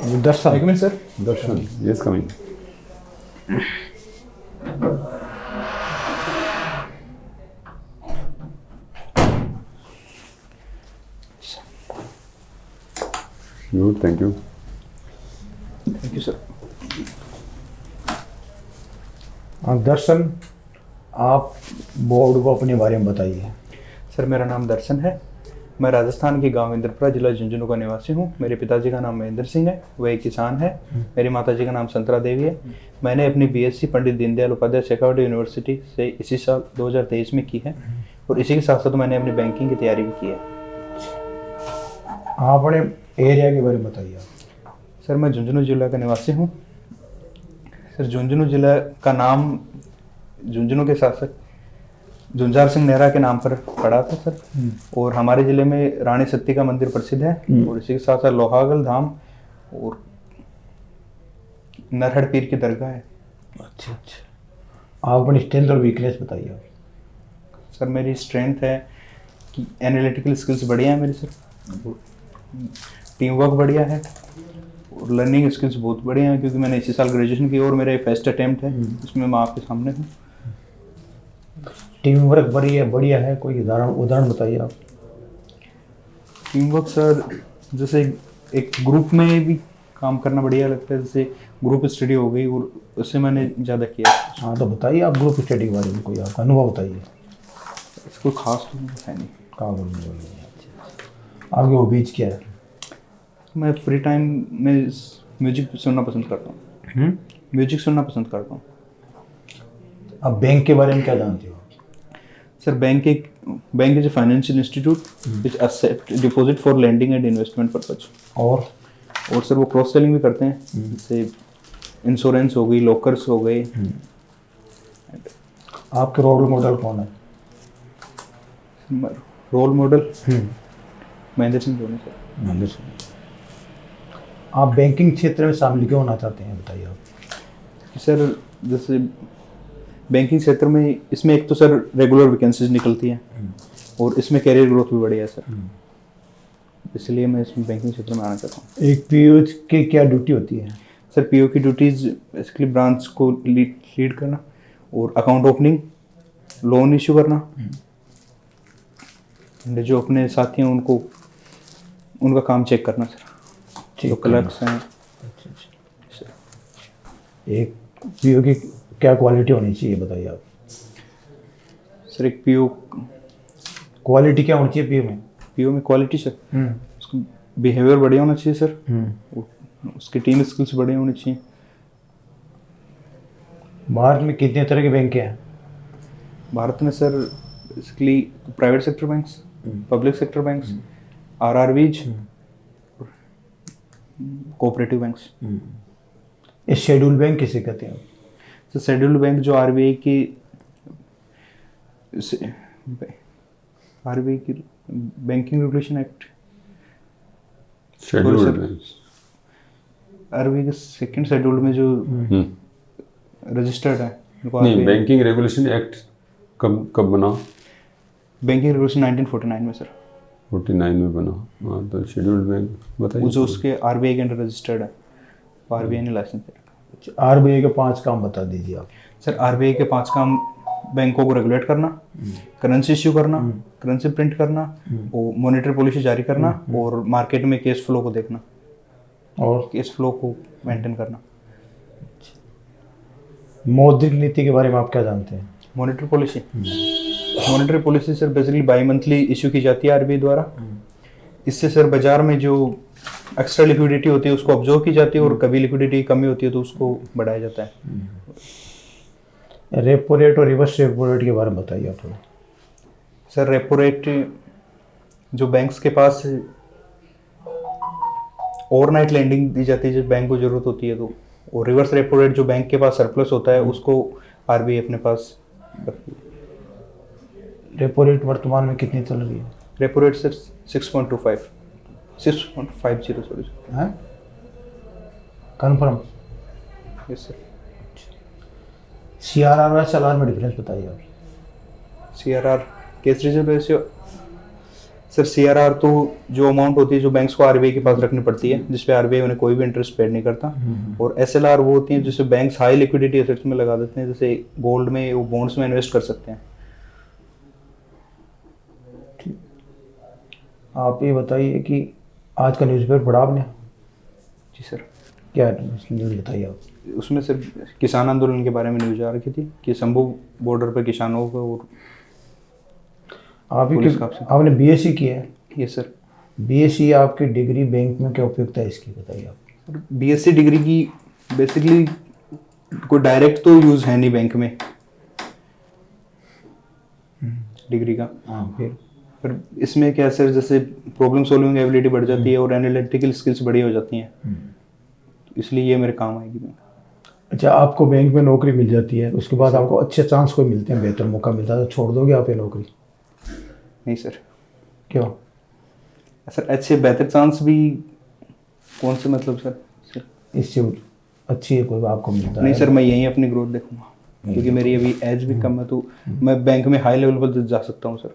दर्शन। एक minute sir. Darshan, yes, coming. Good, thank you. Thank you sir. हाँ दर्शन, आप board को अपने बारे में बताइए। सर मेरा नाम दर्शन है। मैं राजस्थान के गांव इंद्रपुरा जिला झुंझुनू का निवासी हूं। मेरे पिताजी का नाम महेंद्र सिंह है, वह एक किसान है। मेरी माताजी का नाम संतरा देवी है। मैंने अपनी बीएससी पंडित दीनदयाल उपाध्याय शेखावटी यूनिवर्सिटी से इसी साल 2023 में की है और इसी के साथ साथ मैंने अपनी बैंकिंग की तैयारी भी की है। आप अपने एरिया के बारे में बताइए। सर मैं झुंझुनू जिला का निवासी हूँ। सर झुंझुनू जिला का नाम झुंझुनू के शासक झुंझार सिंह नेहरा के नाम पर पड़ा था सर। और हमारे ज़िले में रानी सती का मंदिर प्रसिद्ध है और इसी के साथ साथ लोहागल धाम और नरहड़ पीर की दरगाह है। अच्छा अच्छा, आप अपनी स्ट्रेंथ और वीकनेस बताइए। सर मेरी स्ट्रेंथ है कि एनालिटिकल स्किल्स बढ़िया है मेरी सर, टीम वर्क बढ़िया है और लर्निंग स्किल्स बहुत बढ़िया है क्योंकि मैंने इसी साल ग्रेजुएशन की और मेरा फर्स्ट अटेम्प्ट है, इसमें मैं आपके सामने हूँ। टीम वर्क बढ़िया है, कोई उदाहरण बताइए आप। टीम वर्क सर जैसे एक ग्रुप में भी काम करना बढ़िया लगता है, जैसे ग्रुप स्टडी हो गई और उससे मैंने ज़्यादा किया। हाँ तो बताइए आप ग्रुप स्टडी के बारे में कोई आपका अनुभव बताइए। इसको खास तो है नहीं। कहाँ बोलिए। आपके हॉबीज क्या है? मैं फ्री टाइम में म्यूजिक सुनना पसंद करता हूँ। म्यूजिक सुनना पसंद करता हूँ। आप बैंक के बारे में क्या जानते हो? Sir bank is a financial institute which accept deposit for lending and investment purpose. और सर वो क्रॉस सेलिंग भी करते हैं, जैसे इंश्योरेंस हो गई, लॉकर्स हो गए। आपके रोल मॉडल कौन है? Role model Mahendra Singh Dhoni sir. Mahendra Singh. आप बैंकिंग क्षेत्र में शामिल क्यों होना चाहते हैं, बताइए आप। सर जैसे बैंकिंग क्षेत्र में इसमें एक तो सर रेगुलर वैकेंसीज निकलती हैं और इसमें कैरियर ग्रोथ भी बढ़िया है सर, इसलिए मैं इसमें बैंकिंग क्षेत्र में आना चाहता हूँ। एक पीओ की क्या ड्यूटी होती है? सर पीओ की ड्यूटीज़ बेसिकली ब्रांच को लीड करना और अकाउंट ओपनिंग, लोन इशू करना, जो अपने साथी हैं उनको उनका काम चेक करना सर, जो क्लर्क्स हैं। एक पीओ की क्या क्वालिटी होनी चाहिए, बताइए आप। सर एक पीओ क्वालिटी क्या होनी चाहिए पीओ में? क्वालिटी सर उसका बिहेवियर बढ़िया होना चाहिए सर, उसकी टीम स्किल्स बढ़िया होनी चाहिए। भारत में कितने तरह के बैंक हैं? भारत में sir basically private sector banks, public sector banks, RRBs, cooperative banks. ये शेड्यूल बैंक किसे कहते हैं? तो शेड्यूल्ड बैंक जो आरबीआई की banking regulation act, scheduled banks, RBI के सेकंड शेड्यूल में जो रजिस्टर्ड है। नहीं, बैंकिंग रेगुलेशन एक्ट कब बना? बैंकिंग रेगुलेशन 1949 में सर। 49 में बना। हाँ तो शेड्यूल्ड बैंक बताइए। जो उसके आरबीआई के अंडर रजिस्टर्ड है, आरबीआई ने लाइसेंस दे रखा। आरबीआई के 5 काम बता दीजिए आप। सर आरबीआई के 5 काम: बैंकों को रेगुलेट करना, करेंसी इश्यू करना, करेंसी प्रिंट करना, और मॉनेटरी पॉलिसी जारी करना, और मार्केट में कैश फ्लो को देखना और कैश फ्लो को मेंटेन करना। मौद्रिक नीति के बारे में आप क्या जानते हैं? Monetary policy sir basically by monthly issue की जाती है आरबीआई द्वारा। इससे सर बाजार में जो एक्स्ट्रा लिक्विडिटी होती है उसको ऑब्जर्व की जाती है और कभी लिक्विडिटी की कमी होती है तो उसको बढ़ाया जाता है। रेपो रेट और रिवर्स रेपो रेट के बारे में बताइए आप थोड़ा। सर रेपो रेट जो बैंक्स के पास ओवरनाइट लैंडिंग दी जाती है जब बैंक को जरूरत होती है तो, और रिवर्स रेपो रेट जो बैंक के पास सरप्लस होता है उसको आरबीआई अपने पास रखती है। रेपो रेट वर्तमान में कितनी चल रही है? Repo rate sir 6.50 sorry. हैं? कन्फर्म? Yes sir. सीआरआर और एसएलआर में डिफरेंस बताइए आप। CRR cash reserve ratio sir CRR तो जो अमाउंट होती है जो बैंक्स को आरबीआई के पास रखनी पड़ती है, जिस पे आरबीआई उन्हें कोई भी इंटरेस्ट पेड नहीं करता। और एसएलआर वो होती है जिसे बैंक्स हाई लिक्विडिटी एसेट्स में लगा देते हैं, जैसे गोल्ड में, वो बॉन्ड्स में इन्वेस्ट कर सकते हैं। आप ये बताइए कि आज का न्यूज़पेपर पढ़ा आपने? जी सर। क्या न्यूज़ बताइए आप? उसमें सर किसान आंदोलन के बारे में न्यूज आ रखी थी कि शंभू बॉर्डर पर किसानों को और पुलिस का आपने बीएससी किया है? ये सर बीएससी आपकी डिग्री बैंक में क्या उपयोगिता है इसकी, बताइए आप। बीएससी डिग्री की बेसिकली कोई डायरेक्ट तो यूज है नहीं बैंक में डिग्री का। हाँ, फिर पर इसमें क्या है सर, जैसे प्रॉब्लम सॉल्विंग एबिलिटी बढ़ जाती है और एनालिटिकल स्किल्स बढ़िया हो जाती हैं, इसलिए ये मेरे काम आएगी बैंक। अच्छा, आपको बैंक में नौकरी मिल जाती है, उसके बाद आपको अच्छे चांस कोई मिलते हैं, बेहतर मौका मिलता है, तो छोड़ दोगे आप ये नौकरी? नहीं सर। क्यों? सर अच्छे बेहतर चांस भी कौन से मतलब सर? इससे अच्छी है कोई आपको मिलता नहीं है? सर, मैं यहीं अपनी ग्रोथ देखूंगा, क्योंकि मेरी अभी एज भी कम है, तो मैं बैंक में हाई लेवल पर जा सकता हूँ सर।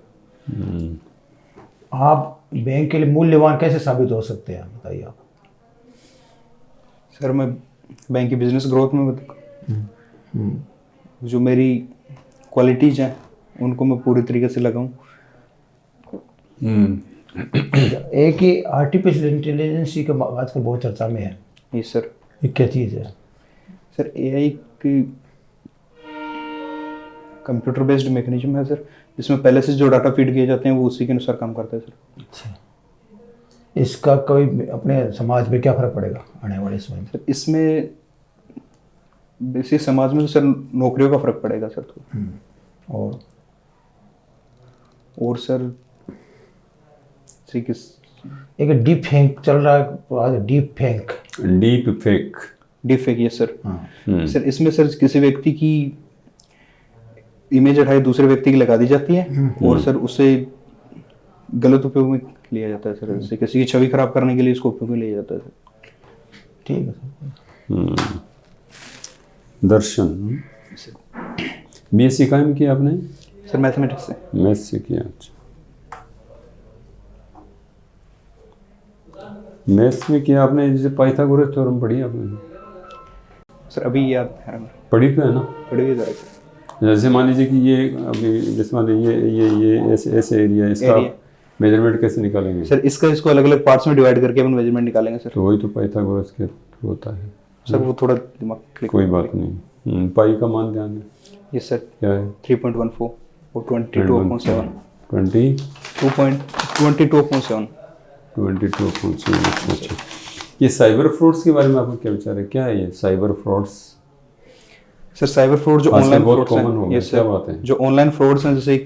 आप बैंक के लिए मूल्यवान कैसे साबित हो सकते हैं, बताइए आप। सर मैं बैंक की बिजनेस ग्रोथ में जो मेरी क्वालिटीज हैं उनको मैं पूरी तरीके से लगाऊं। एक ही आर्टिफिशियल इंटेलिजेंस का आजकल बहुत चर्चा में है। ये सर। ये क्या चीज़ है? सर एआई की कंप्यूटर बेस्ड मैकेनिज्म है सर, जिसमें पहले से जो डाटा फीड किए जाते हैं वो उसी के अनुसार काम करता है सर। अच्छा, इसका कोई अपने समाज में क्या फर्क पड़ेगा आने वाले समय में? सर इसमें बेसिक समाज में तो सर नौकरियों का फर्क पड़ेगा सर। तो और सर किस एक डीप फेक चल रहा है, डीप फेक। डीप फेक ये सर। हाँ। सर इसमें सर किसी व्यक्ति की इमेज उठाई दूसरे व्यक्ति की लगा दी जाती है और सर उससे गलत उपयोग में लिया जाता है सर, जैसे किसी की छवि खराब करने के लिए इसको उपयोग में लिया जाता है सर। ठीक है सर। दर्शन बीएससी कायम किया आपने? सर मैथमेटिक्स से। मैथ्स से किया। अच्छा, मैथ्स में किया आपने, जैसे पाइथागोरस थ्योरम पढ़ी आपने? सर अभी याद है पढ़ी तो है ना? पढ़ी हुई सर। जैसे मान लीजिए कि ये अभी जैसे मान लीजिए ये ऐसे एरिया, इसका मेजरमेंट कैसे निकालेंगे सर? इसको अलग अलग पार्ट्स में डिवाइड करके अपन मेजरमेंट निकालेंगे सर। तो वही तो पाइथागोरस के होता है सर। वो थोड़ा दिमाग कोई बात नहीं। पाई का मान ध्यान है? ये सर क्या है? 3.14 और 22.7। 22.7। 22.7। अच्छा। ये साइबर फ्रॉड्स के बारे में आपका क्या विचार है? क्या है ये cyber frauds? Sir cyber fraud जो ऑनलाइन बहुत फ्रॉड्स कॉमन हो गया, क्या बात है? जो ऑनलाइन फ्रॉड्स हैं, जैसे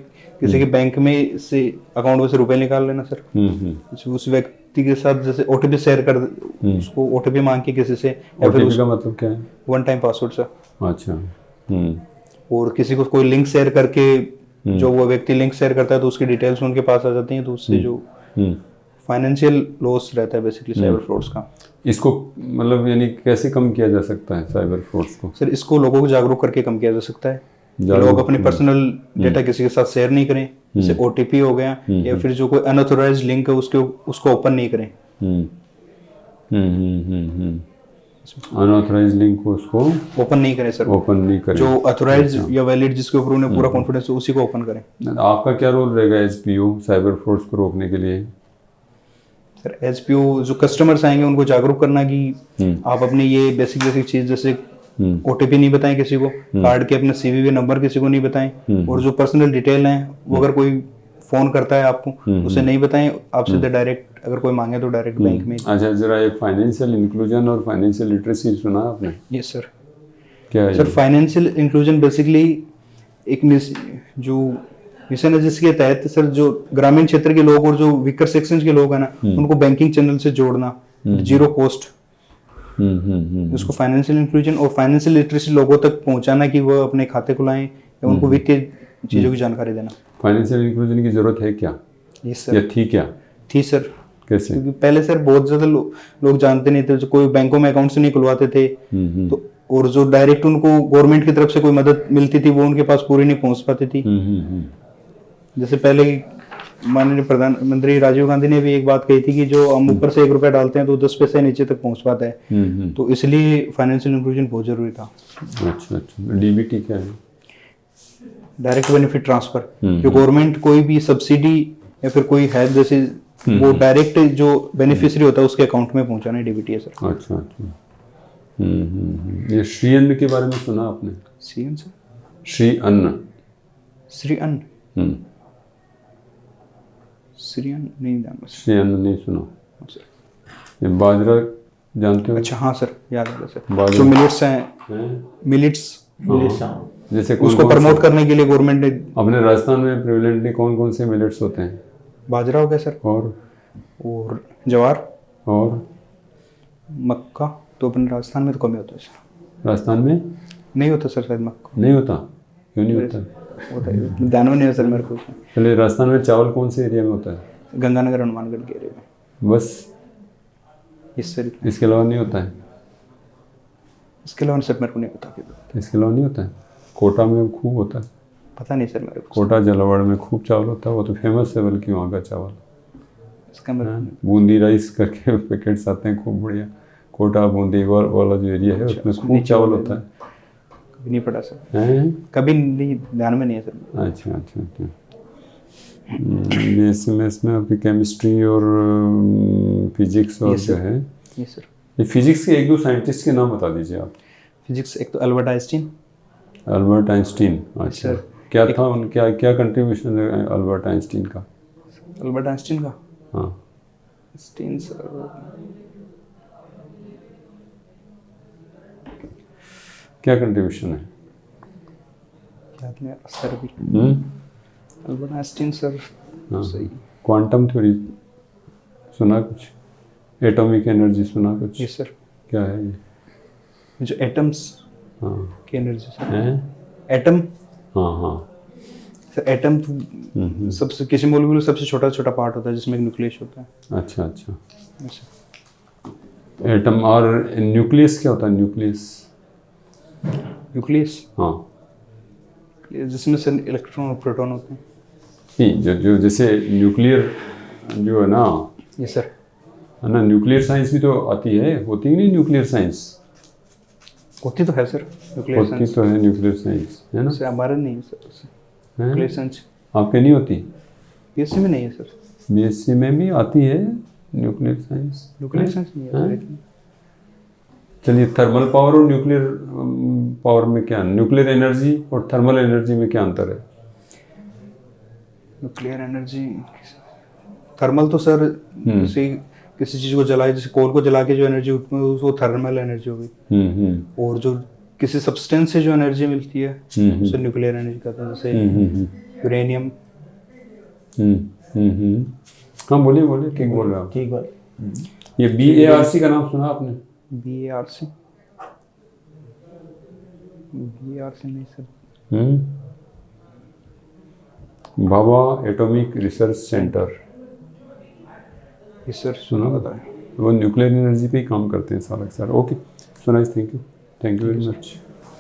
किसी के बैंक में से अकाउंट में से रुपए निकाल लेना सर। उस व्यक्ति के साथ जैसे ओटीपी शेयर कर, उसको ओटीपी मांग के किसी से, या फिर का मतलब क्या है? One time password sir. अच्छा। और किसी को कोई लिंक शेयर करके, जो वो व्यक्ति लिंक शेयर करता है तो उसकी डिटेल्स उनके पास आ जाती हैं, तो उससे जो फाइनेंशियल लॉस रहता है बेसिकली साइबर फ्रॉड्स का। इसको मतलब यानी कैसे कम किया जा सकता है साइबर फ्रॉड्स को? सर इसको लोगों को जागरूक करके कम किया जा सकता है। लोग अपनी पर्सनल डेटा किसी के साथ शेयर नहीं करें, जैसे ओटीपी हो गया, या फिर जो कोई अनऑथोराइज्ड लिंक है उसको ओपन नहीं करें। अनऑथराइज्ड लिंक को उसको ओपन नहीं करें सर। ओपन नहीं करें। जो ऑथोराइज्ड या वैलिड जिसके ऊपर उन्हें पूरा कॉन्फिडेंस है उसी को ओपन करें। आपका क्या रोल रहेगा एसपीओ साइबर फ्रॉड्स को रोकने के लिए? सर एसपीओ जो कस्टमर्स आएंगे उनको जागरूक करना कि आप अपनी ये बेसिक चीज, जैसे ओटीपी नहीं बताएं किसी को, कार्ड के अपने सीवीवी नंबर किसी को नहीं बताएं, और जो पर्सनल डिटेल हैं वो अगर कोई फोन करता है आपको उसे नहीं बताएं, आपसे डायरेक्ट अगर कोई मांगे तो डायरेक्ट बैंक में। अच्छा, जरा एक फाइनेंशियल इंक्लूजन और फाइनेंशियल लिटरेसी सुना आपने? Yes sir. क्या है सर? फाइनेंशियल इंक्लूजन बेसिकली एक जो मिशन है जिसके तहत सर जो ग्रामीण क्षेत्र के लोग और जो वीकर सेक्शन के लोग हैं ना, उनको बैंकिंग चैनल से जोड़ना जीरो कॉस्ट। उसको फाइनेंशियल इंक्लूजन और फाइनेंशियल लिटरेसी लोगों तक पहुंचाना कि वो अपने खाते खुलाएं या उनको वित्तीय चीजों की जानकारी देना। फाइनेंशियल इंक्लूजन की जरूरत है क्या? Yes sir. या थी क्या? थी सर। कैसे? क्योंकि पहले सर बहुत ज्यादा लोग जानते नहीं थे, जो कोई बैंकों में अकाउंट से नहीं खुलवाते थे, तो और जो डायरेक्ट उनको गवर्नमेंट की तरफ से कोई मदद मिलती थी वो उनके पास पूरी नहीं पहुंच पाती थी। जैसे पहले माननीय प्रधानमंत्री राजीव गांधी ने भी एक बात कही थी कि जो हम ऊपर से 1 रुपया डालते हैं तो 10 पैसे नीचे तक पहुंच पाता है। तो इसलिए फाइनेंशियल इंक्लूजन बहुत जरूरी था। अच्छा, डीबीटी क्या है? डायरेक्ट बेनिफिट ट्रांसफर, जो गवर्नमेंट कोई भी सब्सिडी या फिर कोई है जैसे वो डायरेक्ट जो बेनिफिशियरी होता है उसके अकाउंट में पहुंचाना डीबीटी है सर। अच्छा। ये श्री अन्न के बारे में सुना आपने? श्री अन्न सर? श्री अन्न। श्री अन्न? श्री अन्न नहीं जानता। श्री अन्न नहीं सुना? ये बाजरा जानते हो? अच्छा हाँ सर, याद आ गया सर। जो मिलेट्स हैं, मिलेट्स जैसे उसको प्रमोट करने के लिए गवर्नमेंट ने अपने राजस्थान में प्रिविलेंटली कौन कौन से मिलेट्स होते हैं? बाजरा हो गया सर, और ज्वार और मक्का। तो अपने राजस्थान में तो कम ही होता है सर। राजस्थान में नहीं होता सर शायद मक्का। नहीं होता? क्यों नहीं होता? होता है, ध्यान में नहीं है सर मेरे को। चलिए, राजस्थान में चावल कौन से एरिया में होता है? गंगानगर हनुमानगढ़ के एरिया में बस? इसके अलावा नहीं होता है? इसके अलावा सर मेरे को नहीं पता। इसके अलावा नहीं होता है? कोटा में खूब होता है। पता नहीं सर मेरे को। कोटा झालावाड़ में खूब चावल होता है, वो तो फेमस है बल्कि वहाँ का चावल। इसका मतलब बूंदी राइस करके पैकेट्स आते हैं खूब बढ़िया। कोटा बूंदी वाला जो एरिया है उसमें खूब चावल होता है। कभी नहीं पढ़ा सर। हैं? कभी नहीं, ध्यान में नहीं है सर। अच्छा। इसमें अभी केमिस्ट्री और फिजिक्स और जो है ये सर। ये फिजिक्स के 1-2 साइंटिस्ट के नाम बता दीजिए आप। फिजिक्स एक तो अल्बर्ट आइंस्टीन। अल्बर्ट आइंस्टीन, अच्छा। सर क्या था उनका, क्या कंट्रीब्यूशन है अल्बर्ट आइंस्टीन का? अल्बर्ट आइंस्टीन का? हाँ, आइंस्टीन सर क्या कंट्रीब्यूशन है? याद नहीं आ रहा सर भी। Albert Einstein sir. हाँ, सही। क्वांटम थ्योरी सुना कुछ? एटॉमिक एनर्जी सुना कुछ? ये सर। क्या है ये? जो एटम्स हाँ की एनर्जी सर। हैं? एटम? हाँ सर एटम सबसे, किसी मॉलिक्यूल सबसे छोटा पार्ट होता है जिसमें एक न्यूक्लियस होता है। अच्छा। एटम और न्यूक्लियस क्या होता है? न्यूक्लियस हाँ, जिसमें से इलेक्ट्रॉन और प्रोटॉन होते हैं। नहीं, जो जैसे न्यूक्लियर जो है ना, ये सर, है ना, न्यूक्लियर साइंस भी तो आती है, होती ही नहीं न्यूक्लियर साइंस? होती तो है सर न्यूक्लियर होती साइंस। तो है न्यूक्लियर साइंस, है ना? सर हमारे नहीं है सर न्यूक्लियर साइंस। आपके नहीं होती? बीएससी में नहीं है सर। बीएससी में भी आती है न्यूक्लियर साइंस? न्यूक्लियर साइंस नहीं है। चलिए, थर्मल पावर और न्यूक्लियर पावर में क्या, न्यूक्लियर एनर्जी और थर्मल एनर्जी में क्या अंतर है? न्यूक्लियर एनर्जी, थर्मल तो सर किसी चीज को जलाए, जैसे कोल को जला के जो एनर्जी उत्पन्न होगी वो थर्मल एनर्जी होगी। और जो किसी सब्सटेंस से जो एनर्जी मिलती है उसे न्यूक्लियर एनर्जी कहते हैं, जैसे यूरेनियम। हाँ, बोलिए, ठीक बोल रहे हो आप। ठीक बात। ये BARC का नाम सुना आपने? BARC नहीं sir. Bhabha atomic research centre, sir सुना? पता है, वो न्यूक्लियर एनर्जी पे ही काम करते हैं सारा। Okay, so nice, thank you very much.